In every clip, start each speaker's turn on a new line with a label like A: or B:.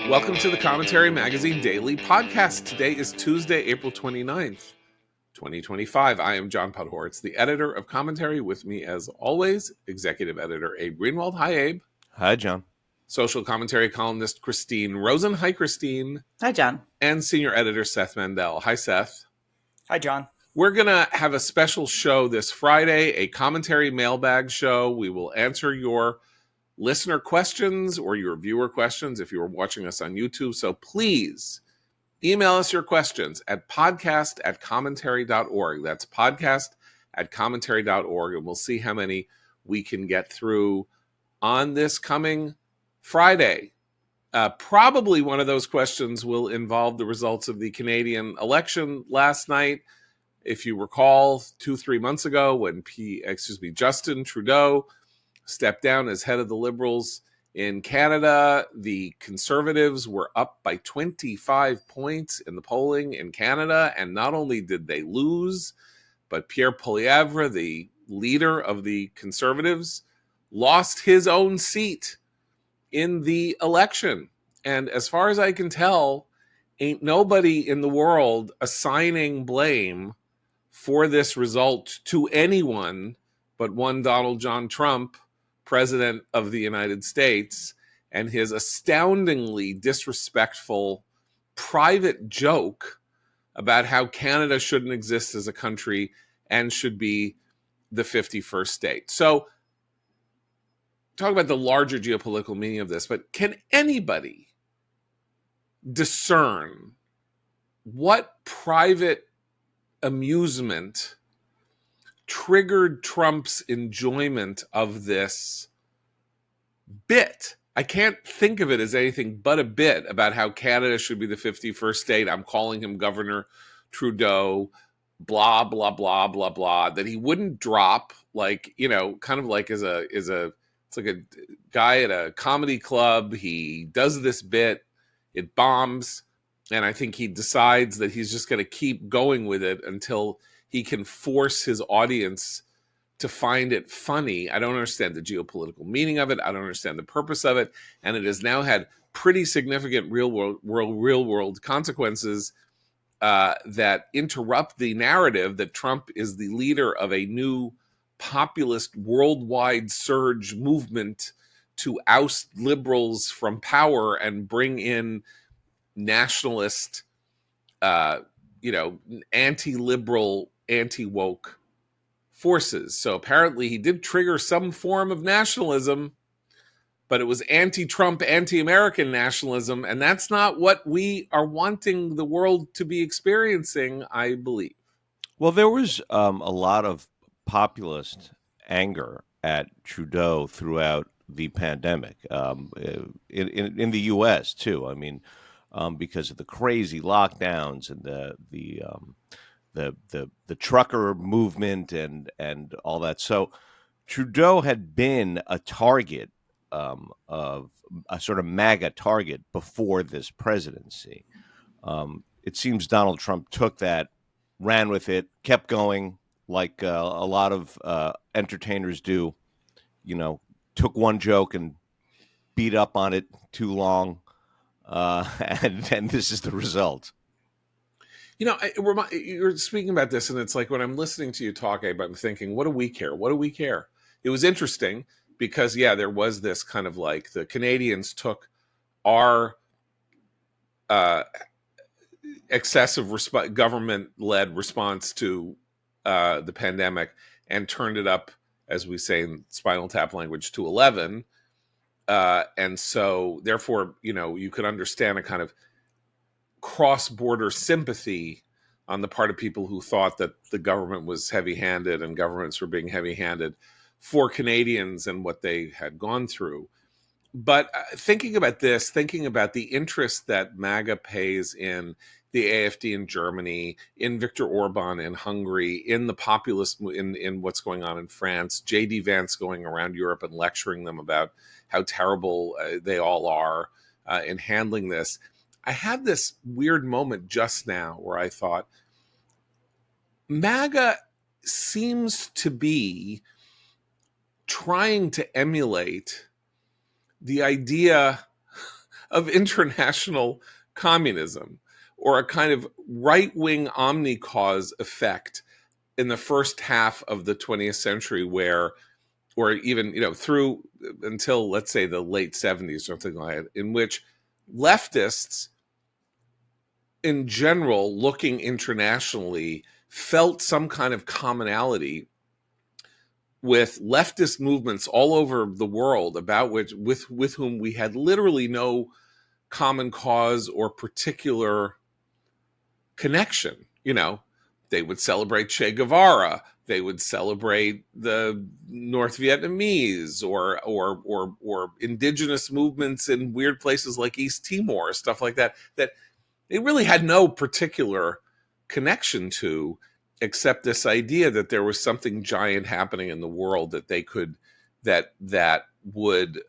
A: Welcome to the Commentary Magazine Daily Podcast. Today is Tuesday, April 29th, 2025. I am John Podhoretz, the editor of Commentary. With me, as always, executive editor Abe Greenwald. Hi, Abe.
B: Hi, John.
A: Social commentary columnist Christine Rosen. Hi, Christine.
C: Hi, John.
A: And senior editor Seth Mandel. Hi, Seth.
D: Hi, John.
A: We're going to have a special show this Friday, a commentary mailbag show. We will answer your listener questions or your viewer questions if you are watching us on YouTube. So please email us your questions at podcast@commentary.org. That's podcast@commentary.org. And we'll see how many we can get through on this coming Friday. Probably one of those questions will involve the results of the Canadian election last night. If you recall, 2-3 months ago when Justin Trudeau stepped down as head of the Liberals in Canada, the Conservatives were up by 25 points in the polling in Canada. And not only did they lose, but Pierre Poilievre, the leader of the Conservatives, lost his own seat in the election. And as far as I can tell, ain't nobody in the world assigning blame for this result to anyone but one Donald John Trump, President of the United States, and his astoundingly disrespectful private joke about how Canada shouldn't exist as a country and should be the 51st state. So, talk about the larger geopolitical meaning of this, but can anybody discern what private amusement triggered Trump's enjoyment of this bit? I can't think of it as anything but a bit about how Canada should be the 51st state. I'm calling him Governor Trudeau, blah, blah, blah, blah, blah, that he wouldn't drop, like, you know, kind of like it's like a guy at a comedy club. He does this bit, it bombs, and I think he decides that he's just going to keep going with it until he can force his audience to find it funny. I don't understand the geopolitical meaning of it. I don't understand the purpose of it. And it has now had pretty significant real world consequences that interrupt the narrative that Trump is the leader of a new populist worldwide surge movement to oust liberals from power and bring in nationalist, anti-liberal, anti-woke forces. So apparently he did trigger some form of nationalism, but it was anti-Trump, anti-American nationalism, and that's not what we are wanting the world to be experiencing, I believe.
B: Well, there was a lot of populist anger at Trudeau throughout the pandemic, in the U.S. too. I mean, because of the crazy lockdowns and the trucker movement and all that. So Trudeau had been a target of a sort of MAGA target before this presidency. It seems Donald Trump took that, ran with it, kept going like a lot of entertainers do. You know, took one joke and beat up on it too long. And this is the result.
A: You know, you're speaking about this, and it's like when I'm listening to you talk, I'm thinking, what do we care? What do we care? It was interesting because, there was this kind of like the Canadians took our excessive government-led response to the pandemic and turned it up, as we say in Spinal Tap language, to 11. And so, therefore, you could understand a kind of cross-border sympathy on the part of people who thought that the government was heavy-handed and governments were being heavy-handed for Canadians and what they had gone through. But thinking about the interest that MAGA pays in the AfD in Germany, in Viktor Orban in Hungary, in the populist, in what's going on in France, J.D. Vance going around Europe and lecturing them about how terrible they all are in handling this. I had this weird moment just now where I thought, MAGA seems to be trying to emulate the idea of international communism, or a kind of right-wing omni-cause effect in the first half of the 20th century, where, or even, through until, let's say, the late 70s or something like that, in which leftists in general, looking internationally, felt some kind of commonality with leftist movements all over the world, about which, with whom we had literally no common cause or particular connection. They would celebrate Che Guevara, they would celebrate the North Vietnamese, or indigenous movements in weird places like East Timor, stuff like that, that they really had no particular connection to, except this idea that there was something giant happening in the world that they could, that would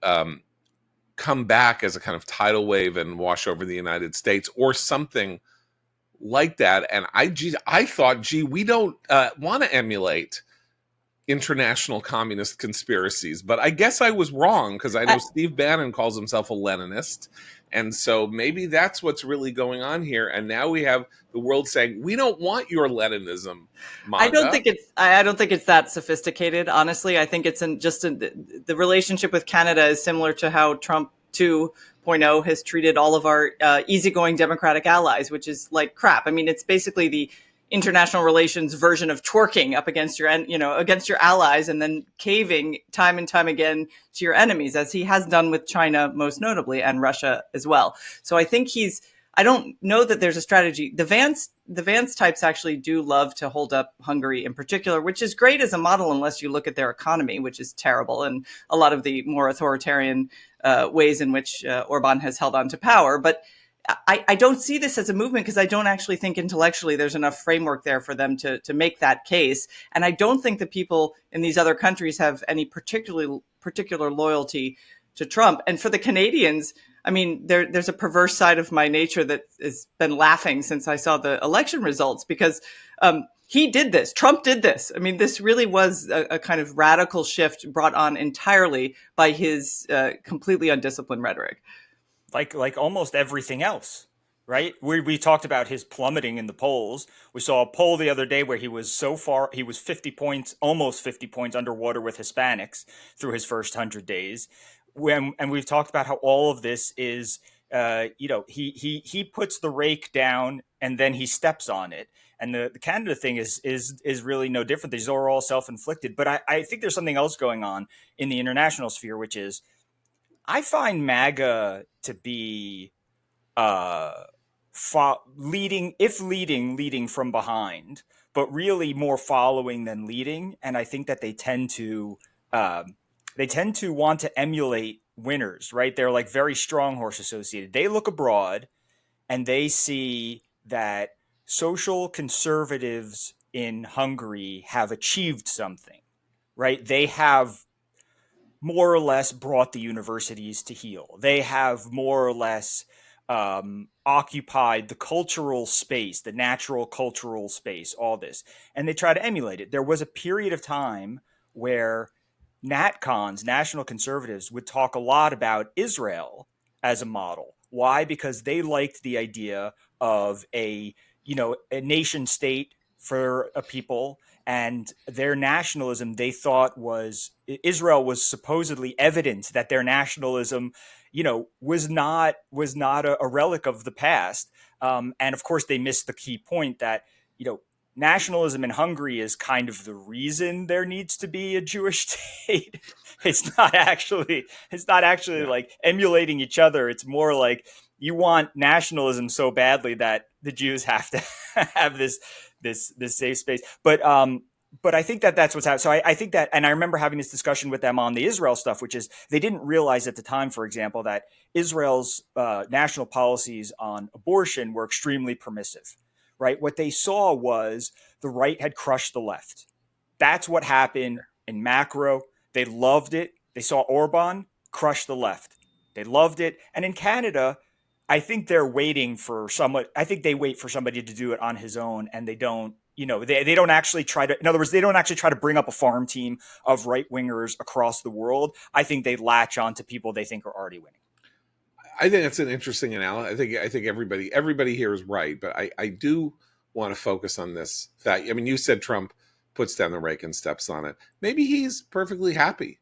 A: come back as a kind of tidal wave and wash over the United States, or something like that. And I thought, gee, we don't want to emulate international communist conspiracies. But I guess I was wrong, because I know Steve Bannon calls himself a Leninist. And so maybe that's what's really going on here. And now we have the world saying, we don't want your Leninism, MAGA.
C: I don't think it's that sophisticated. Honestly, I think it's the relationship with Canada is similar to how Trump 2.0 has treated all of our easygoing democratic allies, which is like crap. I mean, it's basically the international relations version of twerking up against against your allies, and then caving time and time again to your enemies, as he has done with China most notably, and Russia as well. So I think I don't know that there's a strategy. The Vance types actually do love to hold up Hungary in particular, which is great as a model, unless you look at their economy, which is terrible, and a lot of the more authoritarian ways in which Orban has held on to power. But I don't see this as a movement, because I don't actually think intellectually there's enough framework there for them to make that case. And I don't think the people in these other countries have any particular loyalty to Trump. And for the Canadians, I mean, there's a perverse side of my nature that has been laughing since I saw the election results, because he did this. Trump did this. I mean, this really was a kind of radical shift brought on entirely by his completely undisciplined rhetoric.
D: Like almost everything else, right? We talked about his plummeting in the polls. We saw a poll the other day where he was 50 points, almost 50 points underwater with Hispanics through his first 100 days. And we've talked about how all of this is, he puts the rake down and then he steps on it. And the Canada thing is really no different. These are all self-inflicted. But I think there's something else going on in the international sphere, which is, I find MAGA to be leading from behind, but really more following than leading. And I think that they tend to want to emulate winners, right? They're like very strong horse associated. They look abroad and they see that social conservatives in Hungary have achieved something, right? They have more or less brought the universities to heel. They have more or less occupied the cultural space, the natural cultural space, all this. And they try to emulate it. There was a period of time where NatCons, national conservatives, would talk a lot about Israel as a model. Why? Because they liked the idea of a nation state for a people, and their nationalism, they thought, was Israel was supposedly evidence that their nationalism, was not a relic of the past. And of course, they missed the key point that, nationalism in Hungary is kind of the reason there needs to be a Jewish state. It's not actually like emulating each other. It's more like you want nationalism so badly that the Jews have to have this safe space. But I think that's what's happening. So I think that, and I remember having this discussion with them on the Israel stuff, which is they didn't realize at the time, for example, that Israel's national policies on abortion were extremely permissive, right? What they saw was the right had crushed the left. That's what happened in macro. They loved it. They saw Orban crush the left. They loved it. And in Canada, I think they're waiting for I think they wait for somebody to do it on his own, and they don't, they don't actually try to, in other words, they don't actually try to bring up a farm team of right wingers across the world. I think they latch on to people they think are already winning.
A: I think it's an interesting analogy. I think everybody here is right, but I do want to focus on this fact. I mean, you said Trump puts down the rake and steps on it. Maybe he's perfectly happy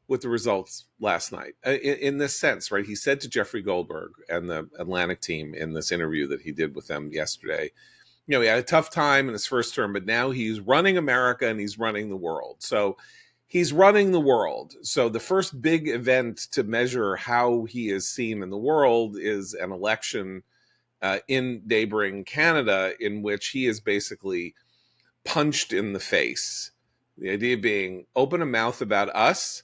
A: with the results last night in this sense, right? He said to Jeffrey Goldberg and the Atlantic team in this interview that he did with them yesterday, you know, he had a tough time in his first term, but now he's running America and he's running the world. So he's running the world. So the first big event to measure how he is seen in the world is an election in neighboring Canada, in which he is basically punched in the face. The idea being, open a mouth about us,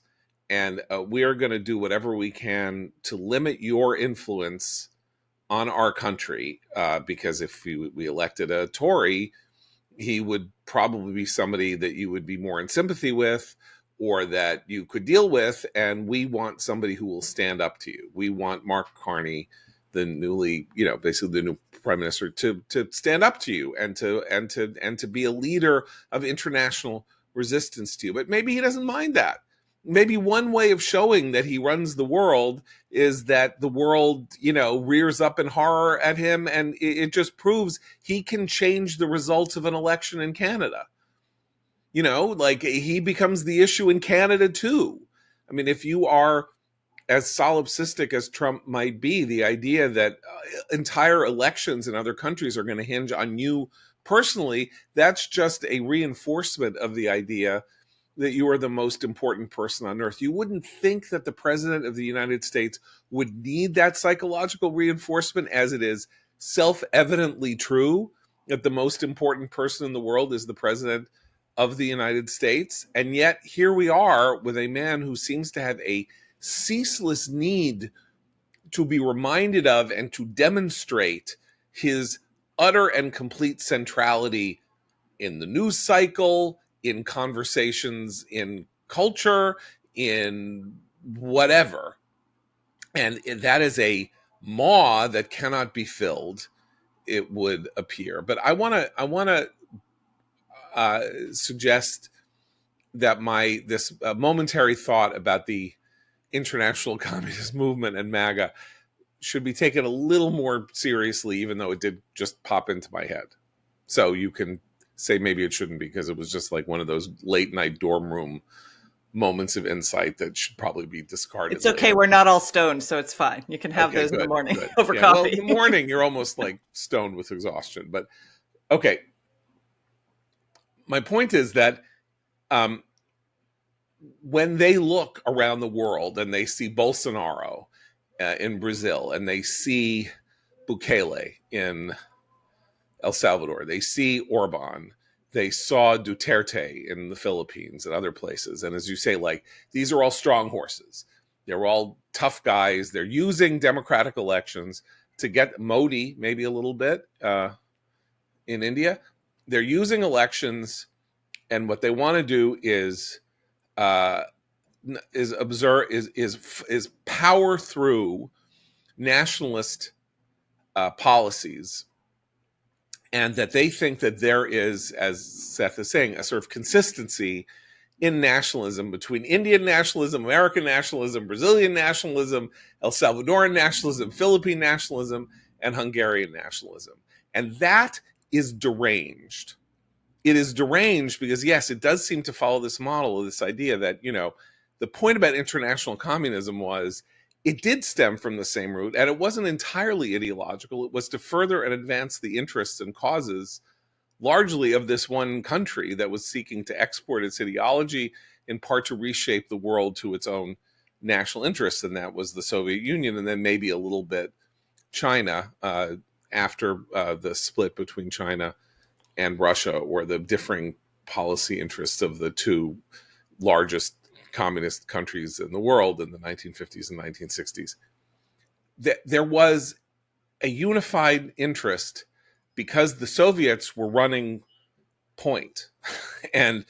A: and we are going to do whatever we can to limit your influence on our country. Because if we elected a Tory, he would probably be somebody that you would be more in sympathy with, or that you could deal with. And we want somebody who will stand up to you. We want Mark Carney, the newly, basically the new prime minister, to stand up to you and to be a leader of international resistance to you. But maybe he doesn't mind that. Maybe one way of showing that he runs the world is that the world, rears up in horror at him, and it just proves he can change the results of an election in Canada. Like he becomes the issue in Canada too. I mean, if you are as solipsistic as Trump might be, the idea that entire elections in other countries are going to hinge on you personally, that's just a reinforcement of the idea that you are the most important person on earth. You wouldn't think that the president of the United States would need that psychological reinforcement, as it is self-evidently true that the most important person in the world is the president of the United States. And yet here we are with a man who seems to have a ceaseless need to be reminded of and to demonstrate his utter and complete centrality in the news cycle, in conversations, in culture, in whatever. And that is a maw that cannot be filled, it would appear. But I want to suggest that this momentary thought about the international communist movement and MAGA should be taken a little more seriously, even though it did just pop into my head. So you can say maybe it shouldn't be, because it was just like one of those late night dorm room moments of insight that should probably be discarded.
C: It's okay.
A: later.
C: We're not all stoned, so it's fine. You can have those in the morning over coffee.
A: Well, in the morning, you're almost like stoned with exhaustion. But okay. My point is that when they look around the world and they see Bolsonaro in Brazil, and they see Bukele in El Salvador, they see Orban, they saw Duterte in the Philippines and other places. And as you say, like, these are all strong horses. They're all tough guys. They're using democratic elections to get Modi, maybe a little bit in India. They're using elections, and what they want to do is power through nationalist policies, and that they think that there is, as Seth is saying, a sort of consistency in nationalism between Indian nationalism, American nationalism, Brazilian nationalism, El Salvadoran nationalism, Philippine nationalism, and Hungarian nationalism. And that is deranged. It is deranged because, yes, it does seem to follow this model of this idea that, the point about international communism was it did stem from the same root, and it wasn't entirely ideological. It was to further and advance the interests and causes largely of this one country that was seeking to export its ideology, in part to reshape the world to its own national interests. And that was the Soviet Union, and then maybe a little bit China after the split between China and Russia, or the differing policy interests of the two largest communist countries in the world in the 1950s and 1960s. There was a unified interest because the Soviets were running point and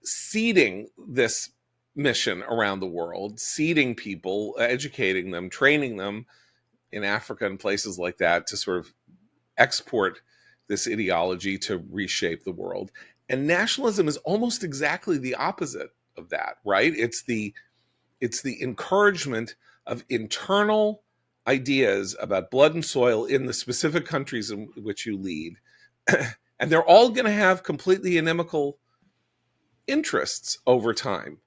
A: seeding this mission around the world, seeding people, educating them, training them in Africa and places like that to sort of export this ideology to reshape the world. And nationalism is almost exactly the opposite of that, right? It's the encouragement of internal ideas about blood and soil in the specific countries in which you lead, and they're all going to have completely inimical interests over time.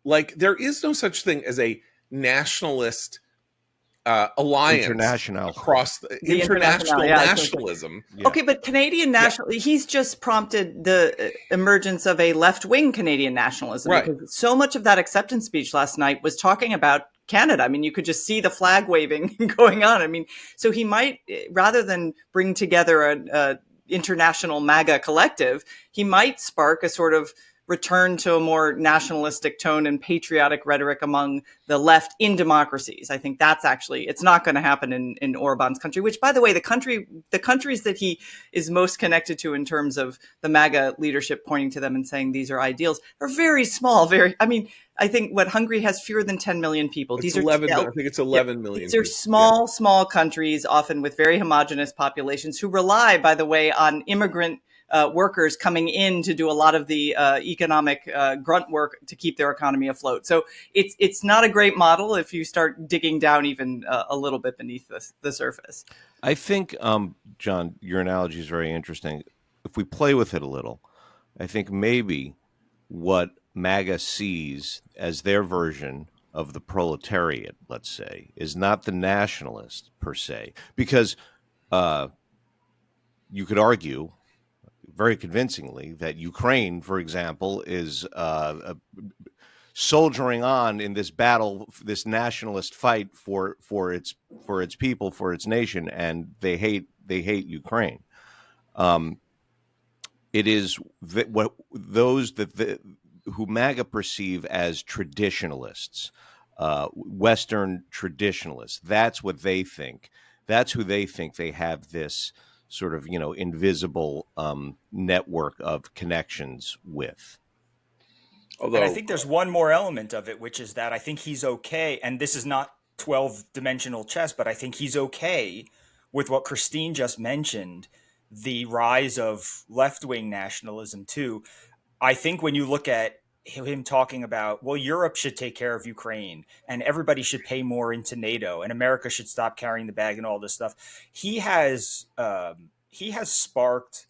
A: Like, there is no such thing as a nationalist alliance
B: International.
A: across the
C: The
A: international
C: yeah,
A: nationalism.
B: Yeah.
C: Okay, but Canadian national, he's just prompted the emergence of a left-wing Canadian nationalism,
A: Right.
C: because so much of that acceptance speech last night was talking about Canada. I mean, you could just see the flag waving going on. I mean, so he might, rather than bring together a international MAGA collective, he might spark a sort of return to a more nationalistic tone and patriotic rhetoric among the left in democracies. I think that's actually, it's not going to happen in Orban's country, which, by the way, the countries that he is most connected to in terms of the MAGA leadership pointing to them and saying these are ideals are very small. I think Hungary has fewer than 10 million people.
A: It's 11. I think it's 11 million.
C: These are small countries, often with very homogenous populations, who rely, by the way, on immigrant workers coming in to do a lot of the economic grunt work to keep their economy afloat. So it's not a great model if you start digging down even a little bit beneath the surface.
B: I think, John, your analogy is very interesting. If we play with it a little, I think maybe what MAGA sees as their version of the proletariat, let's say, is not the nationalist per se, because you could argue very convincingly that Ukraine, for example, is soldiering on in this battle, this nationalist fight for its people, for its nation, and they hate Ukraine. It is what those who MAGA perceive as traditionalists, Western traditionalists. That's what they think. That's who they think they have this sort of invisible network of connections with.
A: Although,
D: and I think there's one more element of it, which is that I think he's okay, and this is not 12-dimensional chess, but I think he's okay with what Christine just mentioned, the rise of left-wing nationalism too. I think when you look at him talking about, well, Europe should take care of Ukraine and everybody should pay more into NATO and America should stop carrying the bag and all this stuff, he has sparked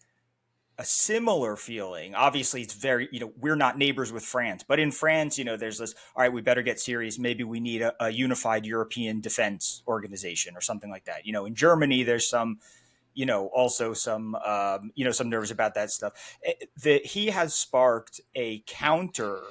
D: a similar feeling. Obviously, it's very, we're not neighbors with France, but in France, there's this, all right, we better get serious. Maybe we need a unified European defense organization or something like that. In Germany, there's some, also some, some nerves about that stuff. He has sparked a counter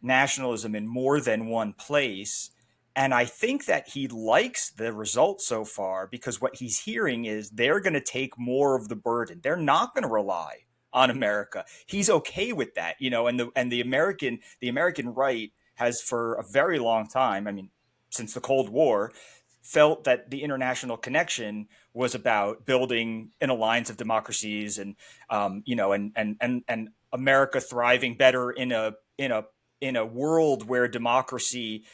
D: nationalism in more than one place. And I think that he likes the results so far, because what he's hearing is they're going to take more of the burden. They're not going to rely on America. He's okay with that, and the American right has for a very long time, I mean, since the Cold War, felt that the international connection was about building an alliance of democracies and and America thriving better in a world where democracy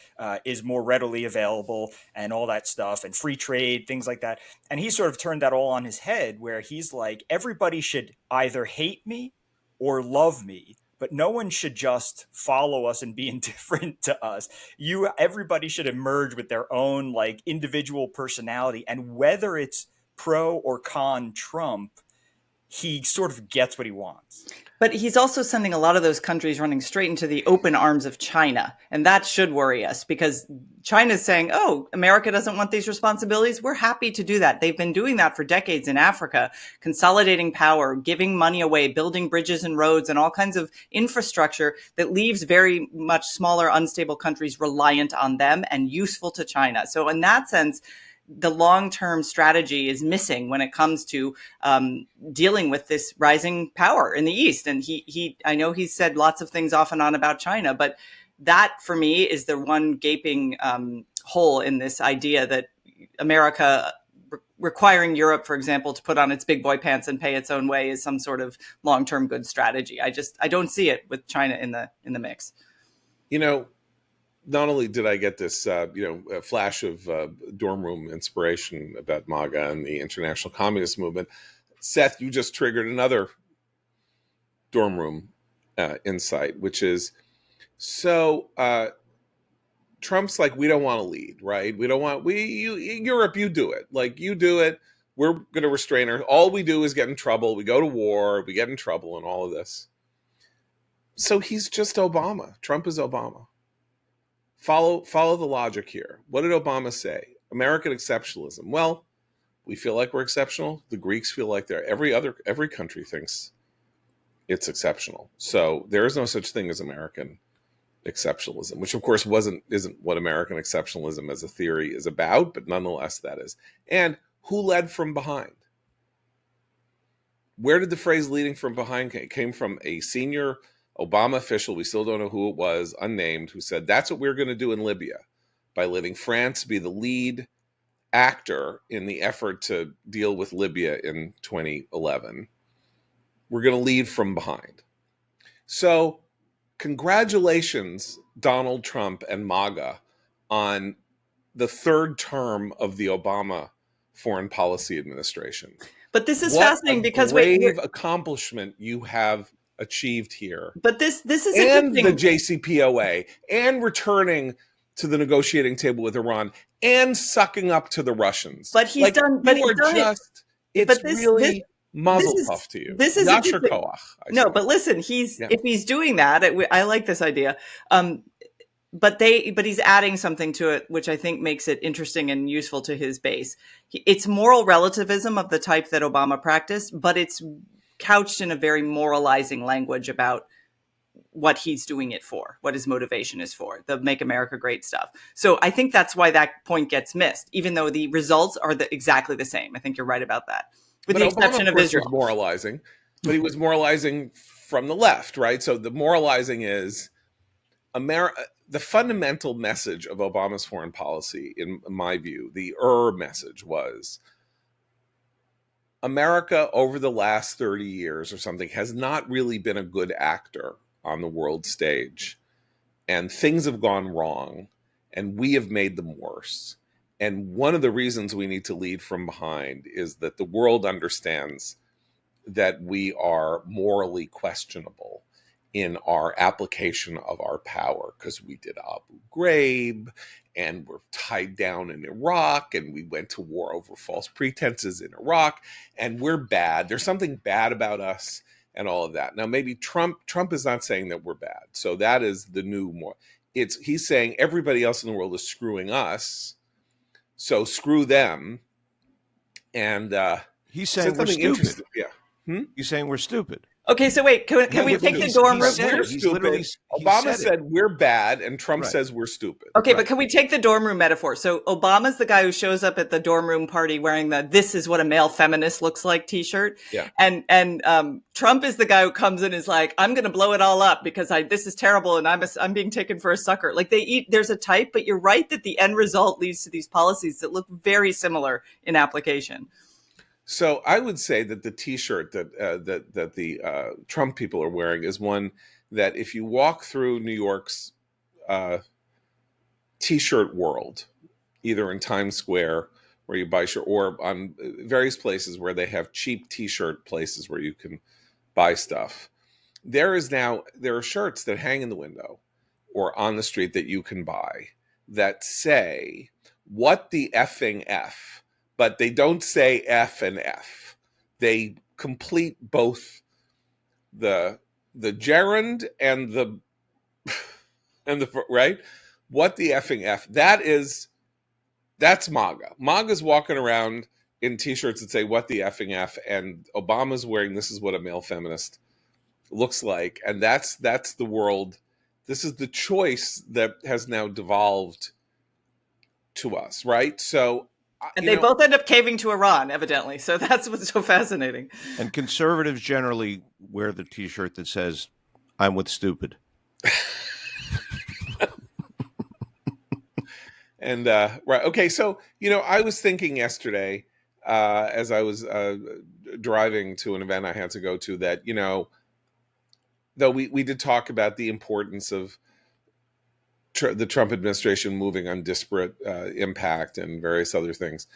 D: is more readily available and all that stuff, and free trade, things like that. And he sort of turned that all on his head, where he's like, everybody should either hate me or love me, but no one should just follow us and be indifferent to us. Everybody should emerge with their own like individual personality, and whether it's pro or con Trump, he sort of gets what he wants.
C: But he's also sending a lot of those countries running straight into the open arms of China. And that should worry us, because China's saying, oh, America doesn't want these responsibilities. We're happy to do that. They've been doing that for decades in Africa, consolidating power, giving money away, building bridges and roads and all kinds of infrastructure that leaves very much smaller, unstable countries reliant on them and useful to China. So in that sense, the long-term strategy is missing when it comes to dealing with this rising power in the East. And I know he's said lots of things off and on about China, but that for me is the one gaping hole in this idea that America requiring Europe, for example, to put on its big boy pants and pay its own way is some sort of long-term good strategy. I don't see it with China in the mix.
A: Not only did I get this, a flash of dorm room inspiration about MAGA and the international communist movement, Seth, you just triggered another dorm room insight, which is, so Trump's like, we don't want to lead, right? We don't want Europe, you do it. Like, you do it. We're going to restrain her. All we do is get in trouble. We go to war. We get in trouble, and all of this. So he's just Obama. Trump is Obama. Follow the logic here. What did Obama say? American exceptionalism. Well, we feel like we're exceptional. The Greeks feel like they're. Every country thinks it's exceptional. So there is no such thing as American exceptionalism, which of course isn't what American exceptionalism as a theory is about, but nonetheless that is. And who led from behind? Where did the phrase leading from behind came from? A senior Obama official, we still don't know who it was, unnamed, who said that's what we're going to do in Libya by letting France be the lead actor in the effort to deal with Libya in 2011. We're going to lead from behind. So congratulations, Donald Trump and MAGA, on the third term of the Obama foreign policy administration.
C: But this is fascinating because
A: grave accomplishment you have achieved here.
C: But this is
A: and
C: interesting.
A: The JCPOA, and returning to the negotiating table with Iran, and sucking up to the Russians.
C: But he's done. But
A: you are just. It's really muzzle tough to you.
C: This is
A: Yasher Koach.
C: No, but listen, if he's doing that, I like this idea. But he's adding something to it, which I think makes it interesting and useful to his base. It's moral relativism of the type that Obama practiced, but it's couched in a very moralizing language about what he's doing it for, what his motivation is for, the Make America Great stuff. So I think that's why that point gets missed, even though the results are exactly the same. I think you're right about that, with the exception of Israel.
A: Was moralizing, but he was moralizing from the left, right? So the moralizing is America. The fundamental message of Obama's foreign policy, in my view, the message was America over the last 30 years or something has not really been a good actor on the world stage. And things have gone wrong, and we have made them worse. And one of the reasons we need to lead from behind is that the world understands that we are morally questionable in our application of our power, because we did Abu Ghraib, and we're tied down in Iraq, and we went to war over false pretenses in Iraq, and we're bad. There's something bad about us and all of that. Now, maybe Trump is not saying that we're bad. So that is the new he's saying everybody else in the world is screwing us, so screw them. And
B: he's saying we're stupid.
A: Yeah.
B: He's saying we're stupid.
C: Okay, so wait, can we take the dorm room?
A: We're stupid. Obama said we're bad, and Trump says we're stupid.
C: Okay, but can we take the dorm room metaphor? So Obama's the guy who shows up at the dorm room party wearing the "This is what a male feminist looks like" T-shirt.
A: Yeah.
C: And Trump is the guy who comes in and is like, "I'm going to blow it all up because this is terrible, and I'm being taken for a sucker." Like there's a type, but you're right that the end result leads to these policies that look very similar in application.
A: So I would say that the T-shirt that the Trump people are wearing is one that if you walk through New York's T-shirt world, either in Times Square where you buy shirt, or on various places where they have cheap T-shirt places where you can buy stuff, there are shirts that hang in the window or on the street that you can buy that say, "What the effing F?" But they don't say F and F. They complete both the gerund and the right. What the effing F? That's MAGA. MAGA's walking around in T-shirts that say "What the effing F," and Obama's wearing "This is what a male feminist looks like," and that's the world. This is the choice that has now devolved to us, right? So.
C: And they both end up caving to Iran, evidently. So that's what's so fascinating.
B: And conservatives generally wear the T-shirt that says, "I'm with stupid."
A: And right, okay. So I was thinking yesterday, as I was driving to an event I had to go to, that though we did talk about the importance of the Trump administration moving on disparate impact and various other things,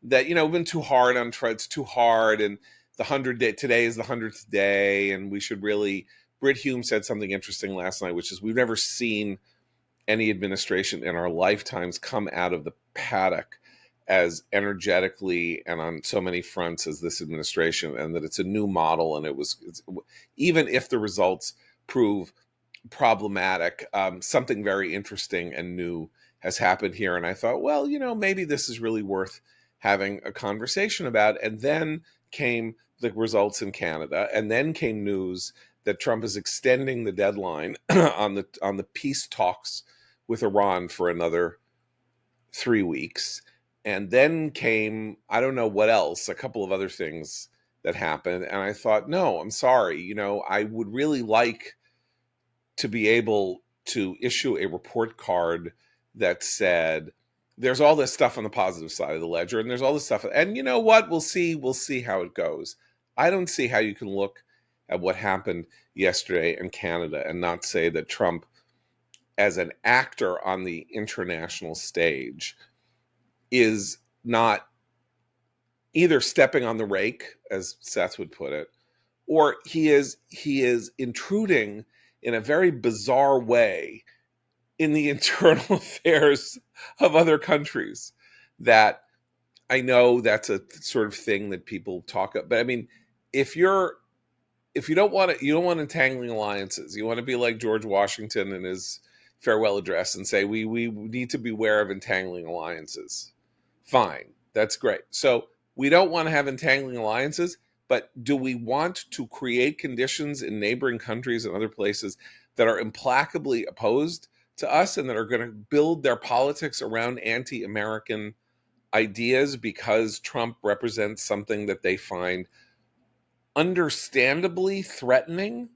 A: that we've been too hard on it's too hard, and today is the 100th day, and we should really. Brit Hume said something interesting last night, which is we've never seen any administration in our lifetimes come out of the paddock as energetically and on so many fronts as this administration, and that it's a new model. And even if the results prove problematic, something very interesting and new has happened here. And I thought, well, maybe this is really worth having a conversation about. And then came the results in Canada, and then came news that Trump is extending the deadline on the peace talks with Iran for another 3 weeks. And then came, I don't know what else, a couple of other things that happened. And I thought, no, I'm sorry. I would really like to be able to issue a report card that said, there's all this stuff on the positive side of the ledger, and there's all this stuff. And you know what? We'll see how it goes. I don't see how you can look at what happened yesterday in Canada and not say that Trump, as an actor on the international stage, is not either stepping on the rake, as Seth would put it, or he is intruding in a very bizarre way in the internal affairs of other countries. That I know that's a sort of thing that people talk about, but I mean, if you don't want entangling alliances, you want to be like George Washington in his farewell address and say we need to beware of entangling alliances. Fine, that's great. So we don't want to have entangling alliances, but do we want to create conditions in neighboring countries and other places that are implacably opposed to us and that are going to build their politics around anti-American ideas because Trump represents something that they find understandably threatening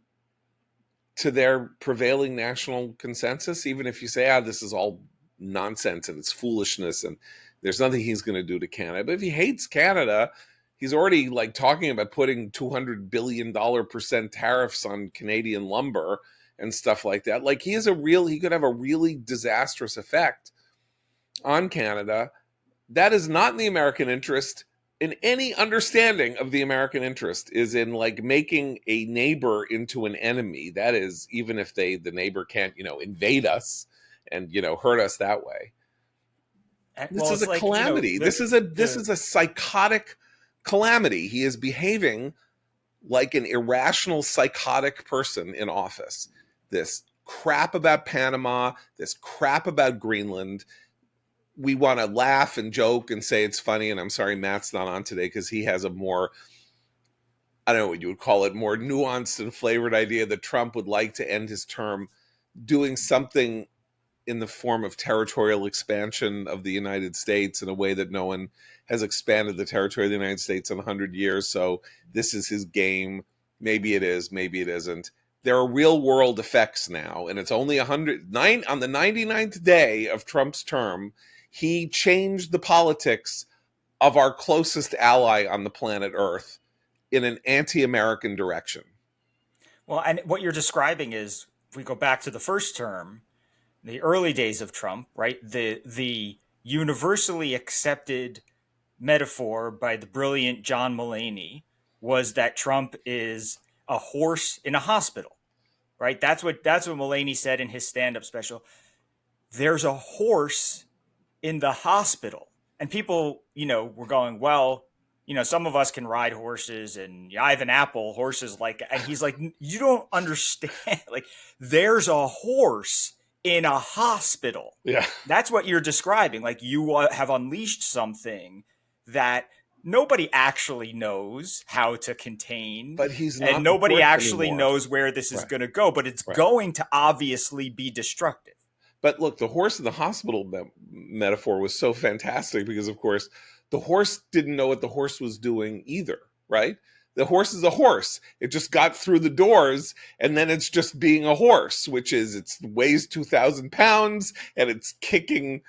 A: to their prevailing national consensus? Even if you say, this is all nonsense and it's foolishness and there's nothing he's going to do to Canada. But if he hates Canada, he's already talking about putting $200 billion percent tariffs on Canadian lumber and stuff like that. He could have a really disastrous effect on Canada. That is not in the American interest. In any understanding of the American interest is in making a neighbor into an enemy. That is, even if the neighbor can't, invade us and, hurt us that way. This is a calamity. This is a psychotic calamity. He is behaving like an irrational, psychotic person in office. This crap about Panama, this crap about Greenland. We want to laugh and joke and say it's funny. And I'm sorry Matt's not on today because he has a more, I don't know what you would call it, more nuanced and flavored idea that Trump would like to end his term doing something in the form of territorial expansion of the United States in a way that no one has expanded the territory of the United States in 100 years. So this is his game. Maybe it is, maybe it isn't. There are real world effects now, and it's only 109 on the 99th day of Trump's term. He changed the politics of our closest ally on the planet Earth in an anti-American direction.
D: Well, and what you're describing is, if we go back to the first term, the early days of Trump, right? The universally accepted metaphor by the brilliant John Mulaney was that Trump is a horse in a hospital, right? That's what Mulaney said in his stand-up special. There's a horse in the hospital. And people, were going, well, some of us can ride horses and I have an apple, horses and he's like, you don't understand. There's a horse in a hospital.
A: Yeah.
D: That's what you're describing. You have unleashed something that nobody actually knows how to contain.
A: But he's not.
D: And nobody actually knows where this is going to go, but it's going to obviously be destructive.
A: But look, the horse in the hospital metaphor was so fantastic because, of course, the horse didn't know what the horse was doing either, right? The horse is a horse. It just got through the doors, and then it's just being a horse, which is it weighs 2,000 pounds, and it's kicking,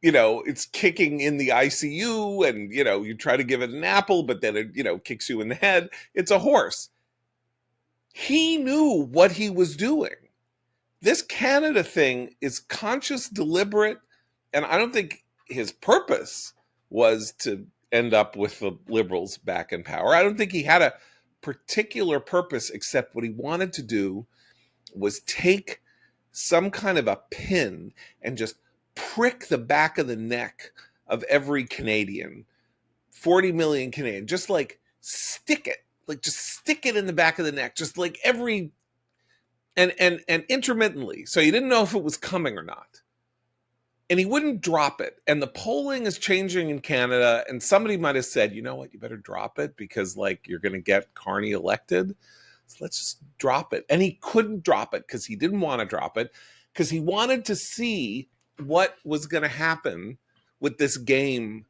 A: it's kicking in the ICU, and, you try to give it an apple, but then it, kicks you in the head. It's a horse. He knew what he was doing. This Canada thing is conscious, deliberate, and I don't think his purpose was to end up with the Liberals back in power. I don't think he had a particular purpose, except what he wanted to do was take some kind of a pin and just prick the back of the neck of every Canadian, 40 million Canadian, just like stick it, like just stick it in the back of the neck, just like every, and intermittently. So you didn't know if it was coming or not. And he wouldn't drop it. And the polling is changing in Canada. And somebody might have said, you know what, you better drop it because like you're going to get Carney elected. So let's just drop it. And he couldn't drop it because he didn't want to drop it because he wanted to see what was going to happen with this game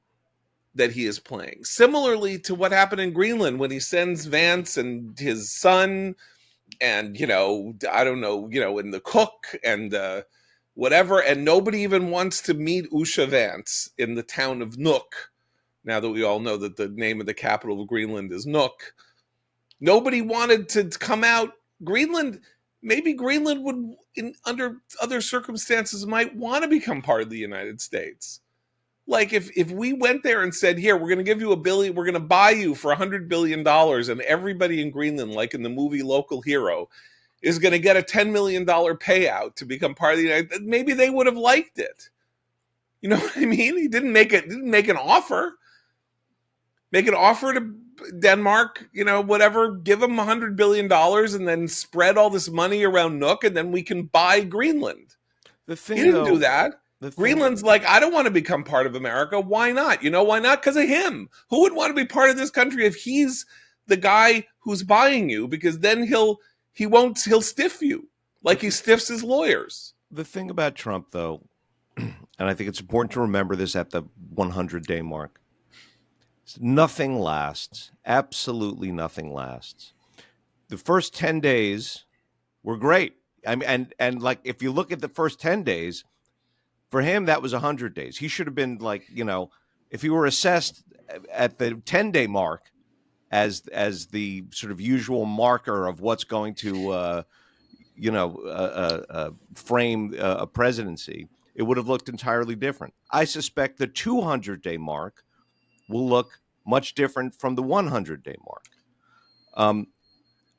A: that he is playing. Similarly to what happened in Greenland when he sends Vance and his son and, I don't know, and the cook and whatever, and nobody even wants to meet Usha Vance in the town of Nuuk, now that we all know that the name of the capital of Greenland is Nuuk. Nobody wanted to come out. Maybe Greenland would, under other circumstances, might want to become part of the United States. Like if we went there and said, here, we're going to give you $1 billion, we're going to buy you for $100 billion, and everybody in Greenland, like in the movie Local Hero, is going to get a $10 million payout to become part of the United States, maybe they would have liked it. You know what I mean? He didn't make an offer. Make an offer to Denmark, whatever, give them $100 billion and then spread all this money around Nuuk and then we can buy Greenland. He didn't do that. Greenland's like, I don't want to become part of America. Why not? Why not? Because of him. Who would want to be part of this country if he's the guy who's buying you? Because then he'll stiff you like he stiffs his lawyers.
B: The thing about Trump, though, and I think it's important to remember this at the 100-day mark, nothing lasts. Absolutely nothing lasts. The first 10 days were great. I mean, and like if you look at the first 10 days, for him that was 100 days. He should have been like, if he were assessed at the 10-day mark as the sort of usual marker of what's going to frame a presidency, it would have looked entirely different. I suspect the 200-day mark will look much different from the 100-day mark.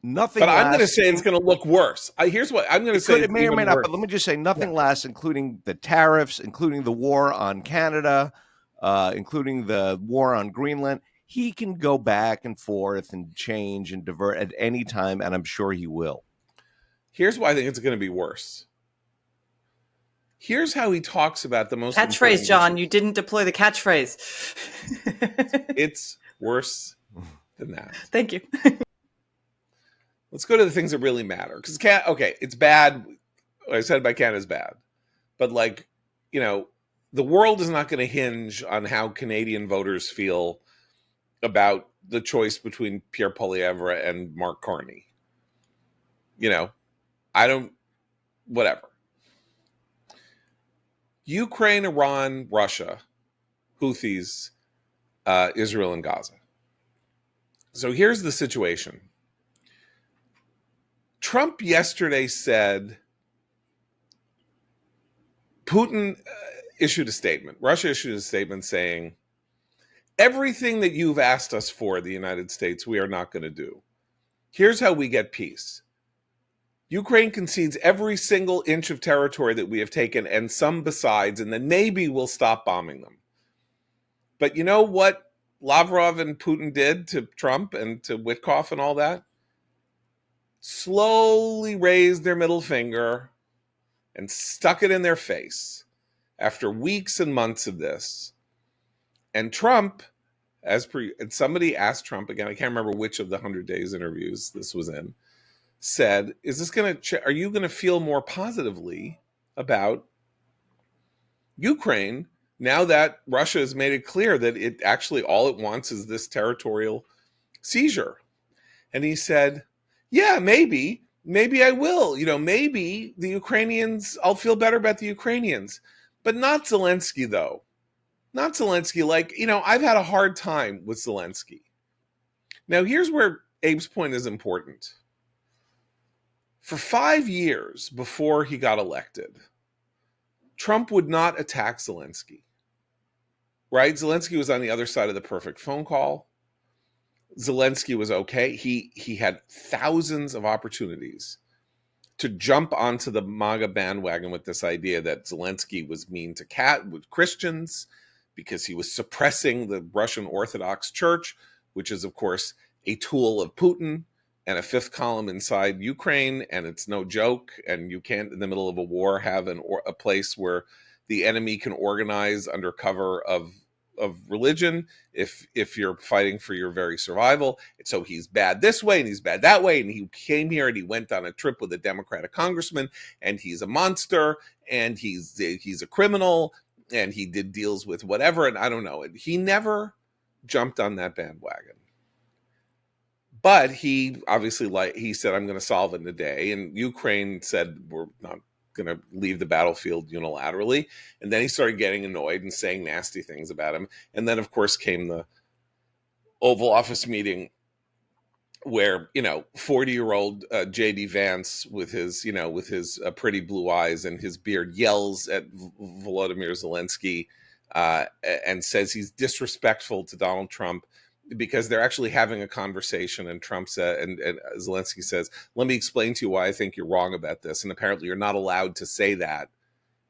B: Nothing.
A: But I'm going to say it's going to look worse. Here's what I'm going to say.
B: It may or may not, but let me just say nothing lasts, including the tariffs, including the war on Canada, including the war on Greenland. He can go back and forth and change and divert at any time, and I'm sure he will.
A: Here's why I think it's going to be worse. Here's how he talks about the most
C: catchphrase, John. You didn't deploy the catchphrase.
A: It's worse than that.
C: Thank you.
A: Let's go to the things that really matter. Because it's bad. What I said about Canada is bad. But the world is not going to hinge on how Canadian voters feel about the choice between Pierre Poilievre and Mark Carney. Whatever. Ukraine, Iran, Russia, Houthis, Israel, and Gaza. So here's the situation. Trump yesterday said Putin issued a statement. Russia issued a statement saying, everything that you've asked us for, the United States, we are not going to do. Here's how we get peace. Ukraine concedes every single inch of territory that we have taken and some besides, and then maybe we'll stop bombing them. But you know what Lavrov and Putin did to Trump and to Witkoff and all that? Slowly raised their middle finger and stuck it in their face after weeks and months of this. And Trump, and somebody asked Trump again, I can't remember which of the 100 Days interviews this was in, said, are you going to feel more positively about Ukraine now that Russia has made it clear that it actually all it wants is this territorial seizure? And he said, yeah, maybe I will. Maybe the Ukrainians, I'll feel better about the Ukrainians, but not Zelensky though. Not Zelensky. I've had a hard time with Zelensky. Now here's where Abe's point is important. For 5 years before he got elected, Trump would not attack Zelensky. Right? Zelensky was on the other side of the perfect phone call. Zelensky was okay. He had thousands of opportunities to jump onto the MAGA bandwagon with this idea that Zelensky was mean to with Christians because he was suppressing the Russian Orthodox Church, which is, of course, a tool of Putin and a fifth column inside Ukraine, and it's no joke. And you can't, in the middle of a war, have a place where the enemy can organize under cover of religion if you're fighting for your very survival. So he's bad this way and he's bad that way, and he came here and he went on a trip with a Democratic congressman, and he's a monster, and he's a criminal, and he did deals with whatever, and I don't know. And he never jumped on that bandwagon. But he obviously, he said, I'm going to solve it in a day. And Ukraine said, we're not going to leave the battlefield unilaterally. And then he started getting annoyed and saying nasty things about him. And then, of course, came the Oval Office meeting where, 40-year-old J.D. Vance with his pretty blue eyes and his beard yells at Volodymyr Zelensky and says he's disrespectful to Donald Trump, because they're actually having a conversation, and Trump said, and Zelensky says, let me explain to you why I think you're wrong about this. And apparently you're not allowed to say that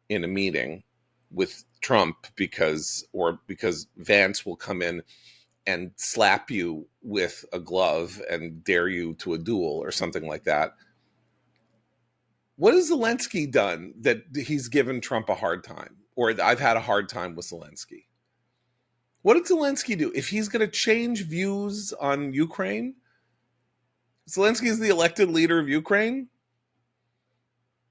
A: in a meeting with Trump because Vance will come in and slap you with a glove and dare you to a duel or something like that. What has Zelensky done that he's given Trump a hard time, or I've had a hard time with Zelensky? What did Zelensky do? If he's going to change views on Ukraine, Zelensky is the elected leader of Ukraine.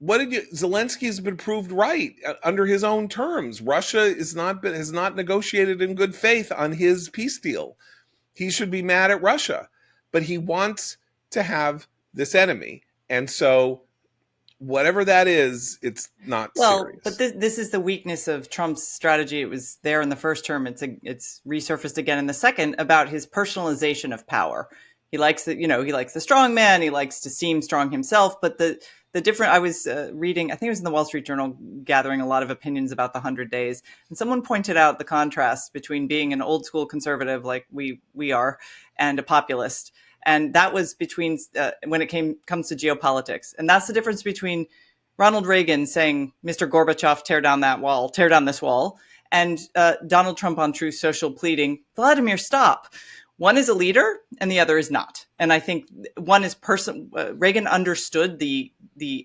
A: Zelensky has been proved right under his own terms. Russia has not negotiated in good faith on his peace deal. He should be mad at Russia, but he wants to have this enemy. And so whatever that is, it's not serious.
C: But this is the weakness of Trump's strategy. It was there in the first term. It's resurfaced again in the second, about his personalization of power. He likes the strong man. He likes to seem strong himself. But the different, I was reading, I think it was in the Wall Street Journal, gathering a lot of opinions about the 100 days. And someone pointed out the contrast between being an old school conservative like we are and a populist. And that was between when it comes to geopolitics. And that's the difference between Ronald Reagan saying, Mr. Gorbachev, tear down this wall, and Donald Trump on Truth Social pleading, Vladimir, stop. One is a leader and the other is not. And I think one is Reagan understood the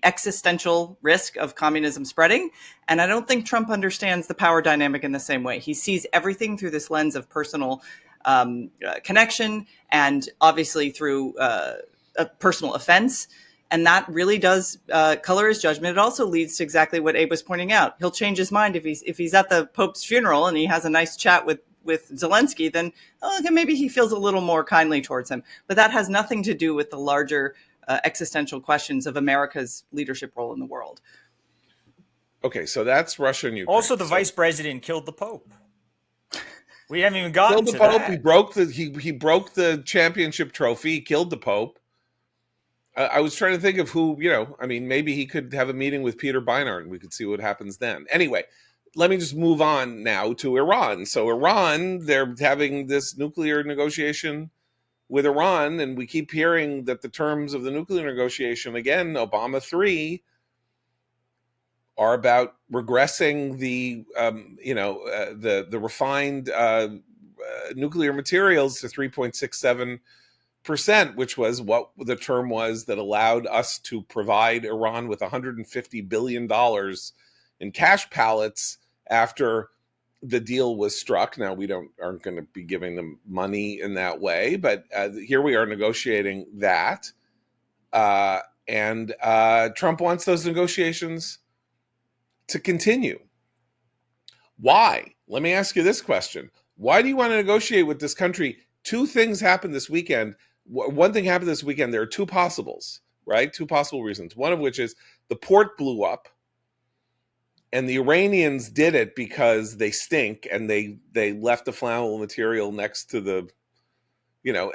C: existential risk of communism spreading. And I don't think Trump understands the power dynamic in the same way. He sees everything through this lens of personal connection, and obviously through a personal offense. And that really does color his judgment. It also leads to exactly what Abe was pointing out. He'll change his mind if he's at the Pope's funeral and he has a nice chat with Zelensky, then maybe he feels a little more kindly towards him. But that has nothing to do with the larger existential questions of America's leadership role in the world.
A: Okay, so that's Russia and Ukraine.
D: Also, the vice president killed the Pope. We haven't even gotten to
A: the Pope.
D: that.
A: He broke the championship trophy. He killed the Pope. I was trying to think of who, maybe he could have a meeting with Peter Beinart and we could see what happens then. Anyway, let me just move on now to Iran. So Iran, they're having this nuclear negotiation with Iran, and we keep hearing that the terms of the nuclear negotiation, again, Obama 3, are about regressing the refined nuclear materials to 3.67%, which was what the term was that allowed us to provide Iran with $150 billion in cash pallets after the deal was struck. Now, we aren't going to be giving them money in that way, but here we are negotiating that. And Trump wants those negotiations to continue. Why? Let me ask you this question. Why do you want to negotiate with this country? Two things happened this weekend. One thing happened this weekend. There are two possibles, right? Two possible reasons. One of which is the port blew up, and the Iranians did it because they stink, and they left the flammable material next to the,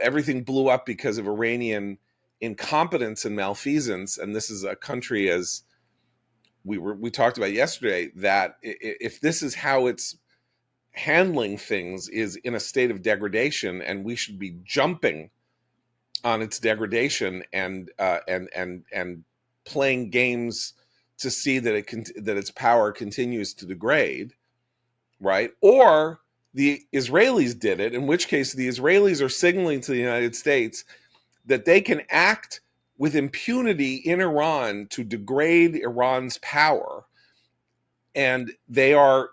A: everything blew up because of Iranian incompetence and malfeasance. And this is a country, as we talked about yesterday, that if this is how it's handling things, is in a state of degradation, and we should be jumping on its degradation and playing games to see that that its power continues to degrade, right? Or the Israelis did it, in which case the Israelis are signaling to the United States that they can act with impunity in Iran to degrade Iran's power. And they are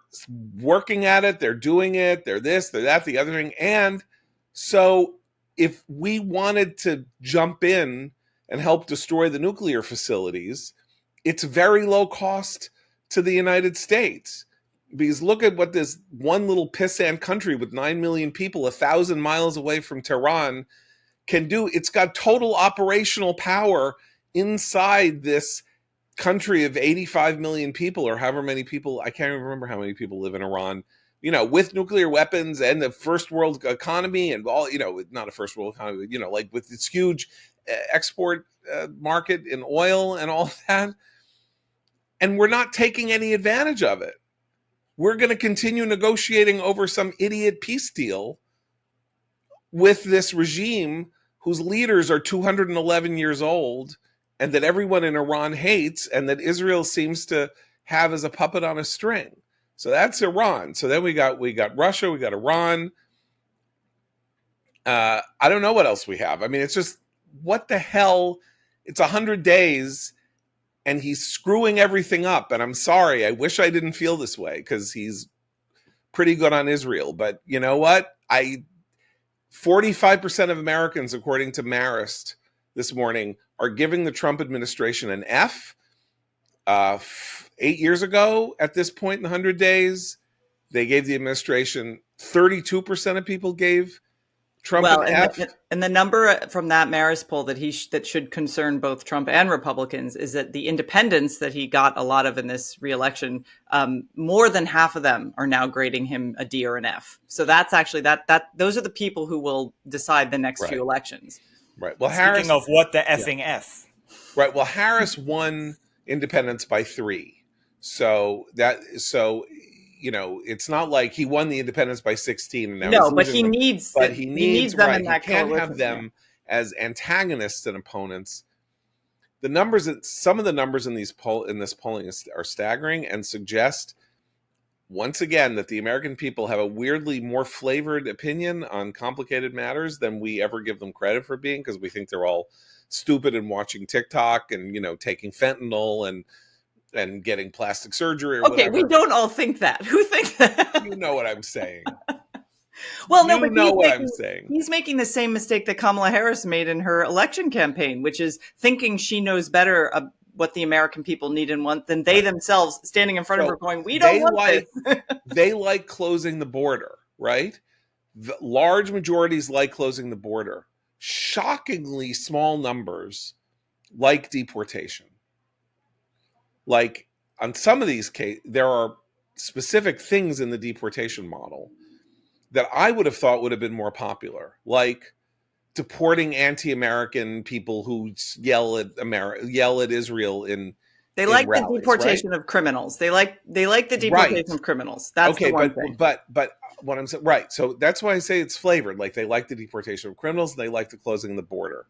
A: working at it, they're doing it, they're this, they're that, the other thing. And so if we wanted to jump in and help destroy the nuclear facilities, it's very low cost to the United States. Because look at what this one little pissant country with 9 million people 1,000 miles away from Tehran can do. It's got total operational power inside this country of 85 million people, or however many people, I can't even remember how many people live in Iran, with nuclear weapons and the first world economy and all, not a first world economy, like with this huge export market in oil and all that. And we're not taking any advantage of it. We're going to continue negotiating over some idiot peace deal with this regime whose leaders are 211 years old and that everyone in Iran hates and that Israel seems to have as a puppet on a string. So that's Iran. So then we got Russia, we got Iran. I don't know what else we have. I mean, it's just, what the hell? It's 100 days and he's screwing everything up. And I'm sorry, I wish I didn't feel this way because he's pretty good on Israel. But you know what? 45% of Americans, according to Marist this morning, are giving the Trump administration an F. 8 years ago, at this point in 100 days, they gave the administration, 32% of people gave Trump an F.
C: And the number from that Marist poll that should concern both Trump and Republicans is that the independents that he got a lot of in this reelection, more than half of them are now grading him a D or an F. So that's actually those are the people who will decide the next few elections.
A: Right. Well,
D: Speaking of what the effing F.
A: Right. Well, Harris won independents by 3. So it's not like he won the independents by 16 and now
C: he needs them in that
A: he can't have them as antagonists and opponents. Some of the numbers in this polling are staggering and suggest once again that the American people have a weirdly more flavored opinion on complicated matters than we ever give them credit for being, because we think they're all stupid and watching TikTok and taking fentanyl and getting plastic surgery or whatever.
C: We don't all think that. Who thinks that?
A: You know what I'm saying.
C: I'm saying. He's making the same mistake that Kamala Harris made in her election campaign, which is thinking she knows better what the American people need and want than they themselves, standing in front of her going, we don't want this.
A: They like closing the border, right? The large majorities like closing the border. Shockingly small numbers like deportation. Like on some of these cases, there are specific things in the deportation model that I would have thought would have been more popular, like deporting anti-American people who yell at Israel
C: They like
A: rallies,
C: the deportation of criminals. They like the deportation of criminals. That's the one thing.
A: But what I'm saying, right? So that's why I say it's flavored. Like they like the deportation of criminals, and they like the closing of the border.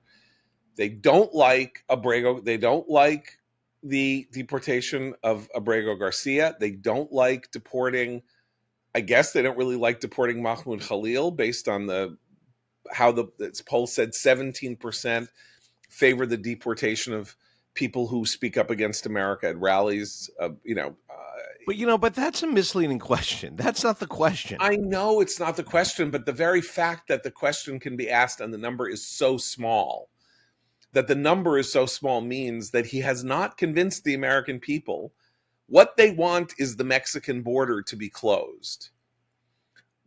A: They don't like Abrego. They don't like the deportation of Abrego Garcia. They don't like deporting. I guess they don't really like deporting Mahmoud Khalil based on its poll said 17% favor the deportation of people who speak up against America at rallies.
B: But that's a misleading question. That's not the question.
A: I know it's not the question, but the very fact that the question can be asked and the number is so small, means that he has not convinced the American people. What they want is the Mexican border to be closed.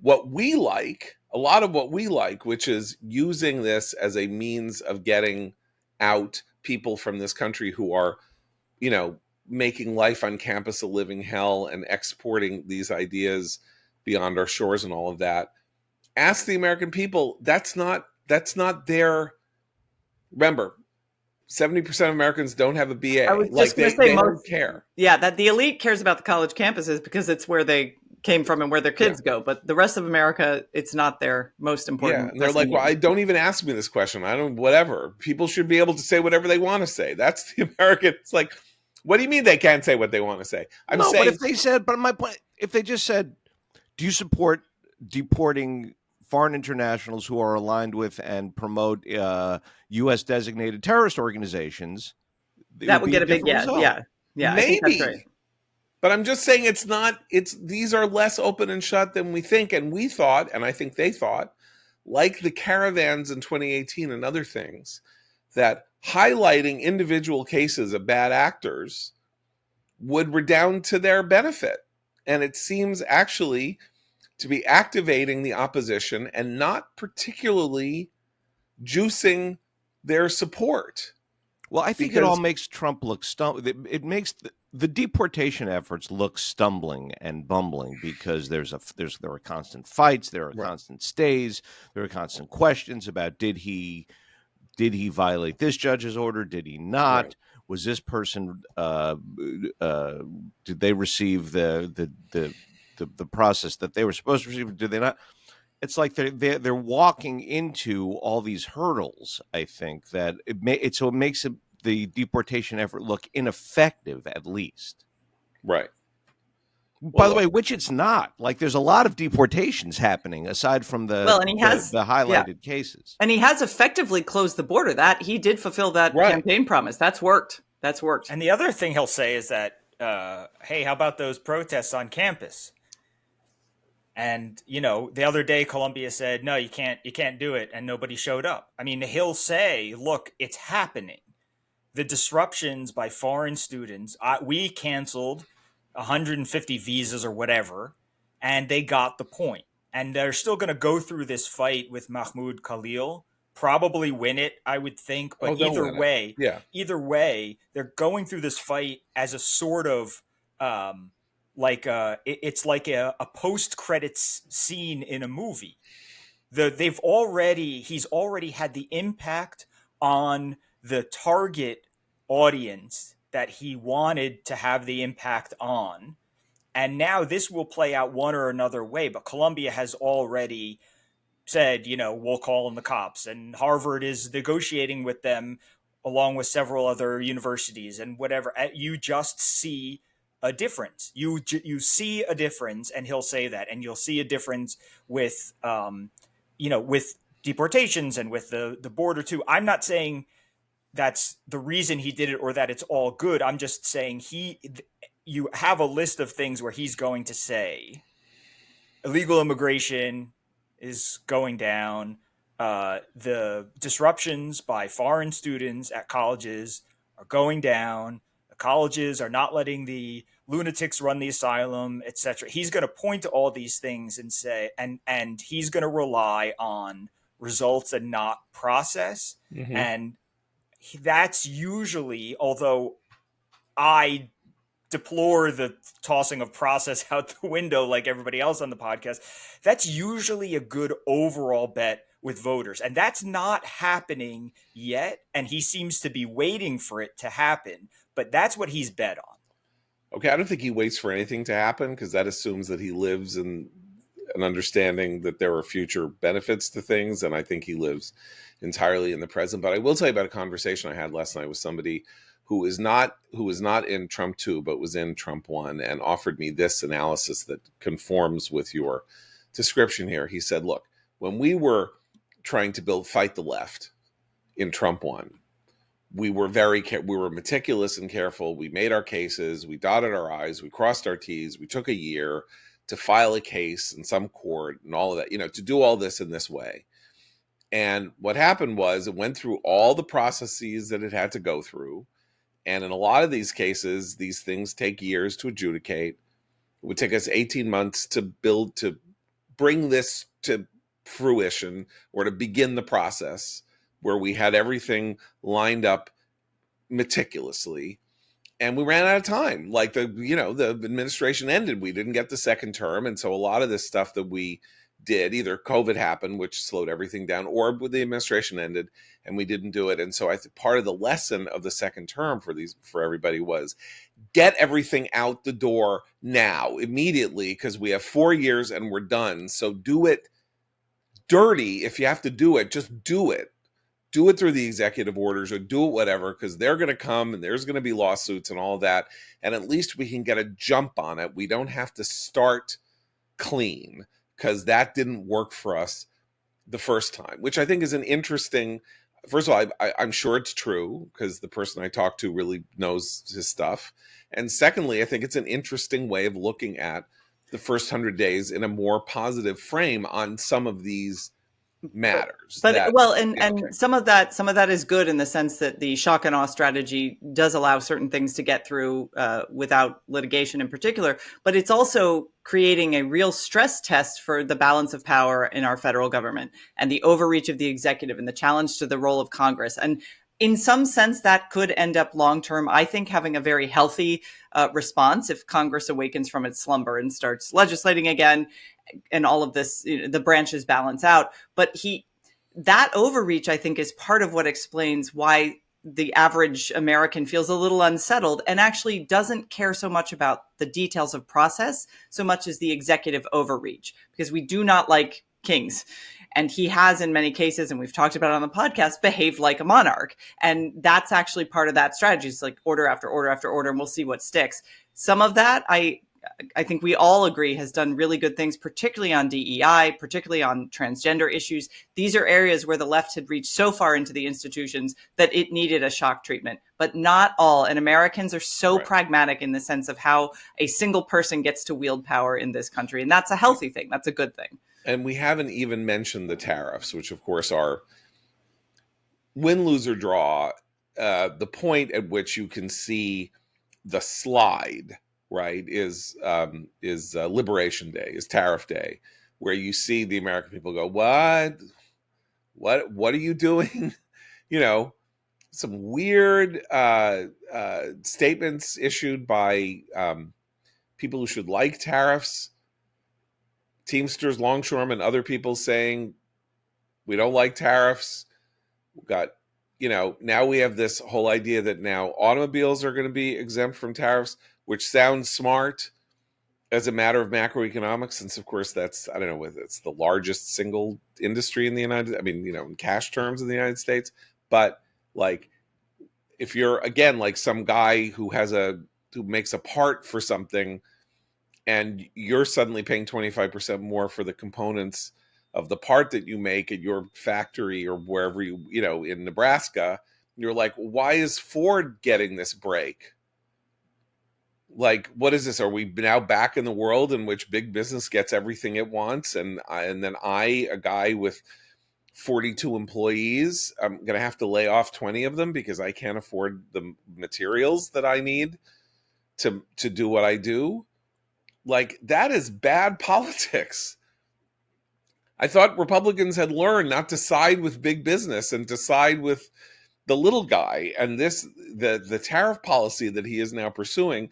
A: What we like, a lot of what we like, which is using this as a means of getting out people from this country who are, making life on campus a living hell and exporting these ideas beyond our shores and all of that. Ask the American people, that's not their, remember, 70% of Americans don't have a BA.
C: I was just going to say
A: they don't care.
C: Yeah, that the elite cares about the college campuses because it's where they came from and where their kids go. But the rest of America, it's not their most important.
A: And they're like, well, don't even ask me this question. I don't, whatever. People should be able to say whatever they want to say. That's the American. It's like, what do you mean they can't say what they want to say? I'm saying,
B: but if they said, but my point, if they just said, do you support deporting foreign internationals who are aligned with and promote U.S. designated terrorist organizations,
C: that would get a big
B: result.
C: Yeah. I think that's right.
A: But I'm just saying these are less open and shut than we think. And we thought, and I think they thought, like the caravans in 2018 and other things, that highlighting individual cases of bad actors would redound to their benefit. And it seems actually to be activating the opposition and not particularly juicing their support.
B: Well, I think it all makes Trump look it makes the deportation efforts look stumbling and bumbling because there are constant fights, there are constant stays, there are constant questions about did he violate this judge's order, did he not? Right. Was this person did they receive the process that they were supposed to receive? Did they not? It's like they're walking into all these hurdles. I think that it makes the deportation effort look ineffective, at least.
A: Right.
B: By the way, which it's not. Like there's a lot of deportations happening aside from the highlighted cases.
C: And he has effectively closed the border. That he did fulfill that campaign promise. That's worked.
D: And the other thing he'll say is that, hey, how about those protests on campus? And, the other day, Columbia said, no, you can't do it. And nobody showed up. I mean, he'll say, look, it's happening. The disruptions by foreign students, we canceled 150 visas or whatever, and they got the point. And they're still going to go through this fight with Mahmoud Khalil, probably win it, I would think. But either way, they're going through this fight as a sort of it's like a post-credits scene in a movie. He's already had the impact on the target audience that he wanted to have the impact on. And now this will play out one or another way. But Columbia has already said, we'll call in the cops. And Harvard is negotiating with them along with several other universities and whatever. You just see a difference. You see a difference, and he'll say that. And you'll see a difference with, with deportations and with the border too. I'm not saying that's the reason he did it or that it's all good. I'm just saying you have a list of things where he's going to say illegal immigration is going down. The disruptions by foreign students at colleges are going down. The colleges are not letting the lunatics run the asylum, etc. He's going to point to all these things and say, and he's going to rely on results and not process. Mm-hmm. And that's usually, although I deplore the tossing of process out the window like everybody else on the podcast, that's usually a good overall bet with voters. And that's not happening yet. And he seems to be waiting for it to happen. But that's what he's bet on.
A: Okay, I don't think he waits for anything to happen because that assumes that he lives in an understanding that there are future benefits to things. And I think he lives entirely in the present. But I will tell you about a conversation I had last night with somebody who is not in Trump 2, but was in Trump 1 and offered me this analysis that conforms with your description here. He said, look, when we were trying to fight the left in Trump 1, we were meticulous and careful. We made our cases, we dotted our I's, we crossed our T's, we took a year to file a case in some court and all of that, to do all this in this way. And what happened was it went through all the processes that it had to go through. And in a lot of these cases, these things take years to adjudicate. It would take us 18 months to bring this to fruition or to begin the process where we had everything lined up meticulously. And we ran out of time. Like the administration ended. We didn't get the second term. And so a lot of this stuff that we did. Either COVID happened, which slowed everything down, or the administration ended and we didn't do it. And so I think part of the lesson of the second term for everybody was get everything out the door now, immediately, because we have 4 years and we're done. So do it dirty. If you have to do it, just do it. Do it through the executive orders or do it whatever, because they're going to come and there's going to be lawsuits and all that. And at least we can get a jump on it. We don't have to start clean, because that didn't work for us the first time, which I think is an interesting. First of all, I'm sure it's true because the person I talked to really knows his stuff. And secondly, I think it's an interesting way of looking at the first 100 days in a more positive frame on some of these matters.
C: And some of that is good in the sense that the shock and awe strategy does allow certain things to get through without litigation in particular, but it's also creating a real stress test for the balance of power in our federal government and the overreach of the executive and the challenge to the role of Congress. And in some sense, that could end up long term, I think, having a very healthy response if Congress awakens from its slumber and starts legislating again, and all of this, the branches balance out. But that overreach, I think, is part of what explains why the average American feels a little unsettled and actually doesn't care so much about the details of process so much as the executive overreach, because we do not like kings. And he has, in many cases, and we've talked about it on the podcast, behaved like a monarch. And that's actually part of that strategy. It's like order after order after order, and we'll see what sticks. Some of that, I think we all agree, has done really good things, particularly on DEI, particularly on transgender issues. These are areas where the left had reached so far into the institutions that it needed a shock treatment, but not all. And Americans are so pragmatic in the sense of how a single person gets to wield power in this country. And that's a healthy thing. That's a good thing.
A: And we haven't even mentioned the tariffs, which of course are win, lose, or draw. The point at which you can see the slide, right, is Liberation Day, is Tariff Day, where you see the American people go, what are you doing? Some weird statements issued by people who should like tariffs, Teamsters, longshoremen, other people saying we don't like tariffs. We've got, now we have this whole idea that now automobiles are going to be exempt from tariffs, which sounds smart as a matter of macroeconomics, since of course that's, I don't know, it's the largest single industry in the in cash terms in the United States. But like, if you're, again, like some guy who makes a part for something, and you're suddenly paying 25% more for the components of the part that you make at your factory or wherever in Nebraska, you're like, why is Ford getting this break? Like, what is this? Are we now back in the world in which big business gets everything it wants? And then a guy with 42 employees, I'm going to have to lay off 20 of them because I can't afford the materials that I need to do what I do. Like, that is bad politics. I thought Republicans had learned not to side with big business and to side with the little guy. And the tariff policy that he is now pursuing,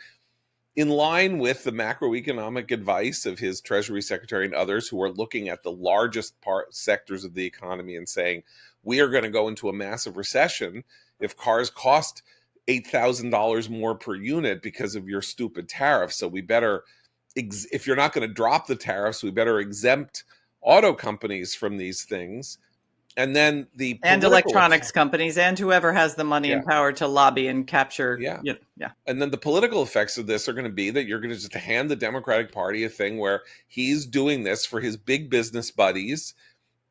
A: in line with the macroeconomic advice of his Treasury Secretary and others who are looking at the largest sectors of the economy and saying, we are going to go into a massive recession if cars cost $8,000 more per unit because of your stupid tariffs. So we better, if you're not going to drop the tariffs, we better exempt auto companies from these things. And then
C: and electronics companies and whoever has the money and power to lobby and capture.
A: And then the political effects of this are going to be that you're going to just hand the Democratic Party a thing where he's doing this for his big business buddies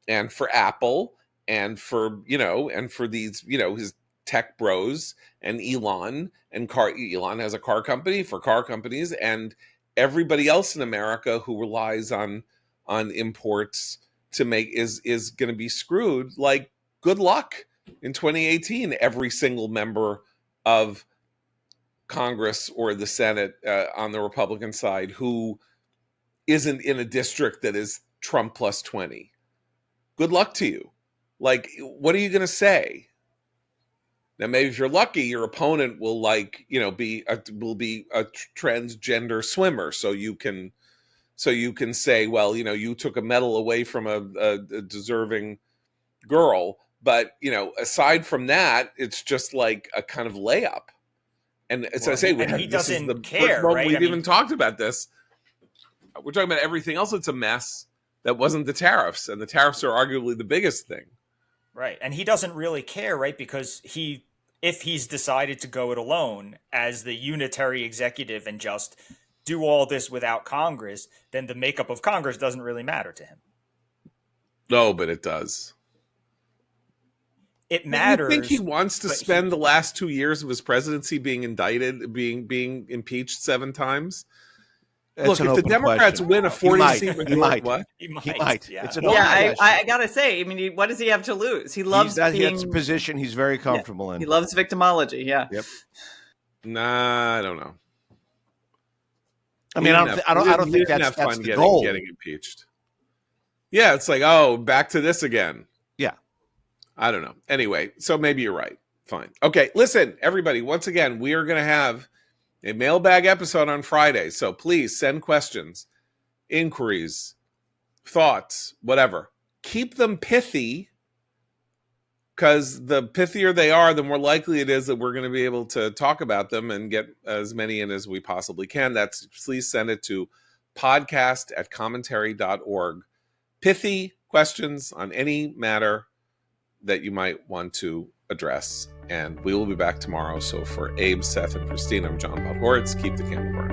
A: and for Apple and for, and for these, his tech bros and Elon has a car company for car companies, and everybody else in America who relies on imports to make is going to be screwed. Like, good luck in 2018. Every single member of Congress or the Senate on the Republican side who isn't in a district that is Trump plus 20. Good luck to you. Like, what are you going to say? Now, maybe if you're lucky, your opponent will be a transgender swimmer, so you can So you can say, well, you took a medal away from a deserving girl. But, aside from that, it's just like a kind of layup. And as I say,
D: and he
A: this is the
D: doesn't
A: first
D: care,
A: moment
D: right?
A: we've even talked about this. We're talking about everything else that's a mess that wasn't the tariffs. And the tariffs are arguably the biggest thing.
D: Right. And he doesn't really care, right? Because if he's decided to go it alone as the unitary executive and just do all this without Congress, then the makeup of Congress doesn't really matter to him.
A: No, but it does.
D: It matters.
A: You think he wants to spend the last 2 years of his presidency being indicted, being impeached 7 times? Look, if the Democrats win a 40-seat majority, what?
D: He might.
B: Yeah.
C: It's an open question. I gotta say, I mean, what does he have to lose? He loves
B: that's a position he's very comfortable in.
C: He loves victimology. Yeah.
B: Yep.
A: Nah, I don't know.
B: I mean, I don't think that's the goal.
A: Getting impeached. Yeah, it's like, oh, back to this again.
B: Yeah.
A: I don't know. Anyway, so maybe you're right. Fine. Okay, listen, everybody, once again, we are going to have a mailbag episode on Friday. So please send questions, inquiries, thoughts, whatever. Keep them pithy, because the pithier they are, the more likely it is that we're going to be able to talk about them and get as many in as we possibly can. Please send it to podcast@commentary.org. Pithy questions on any matter that you might want to address. And we will be back tomorrow. So for Abe, Seth, and Christine, I'm John Podhoretz. Keep the candle burning.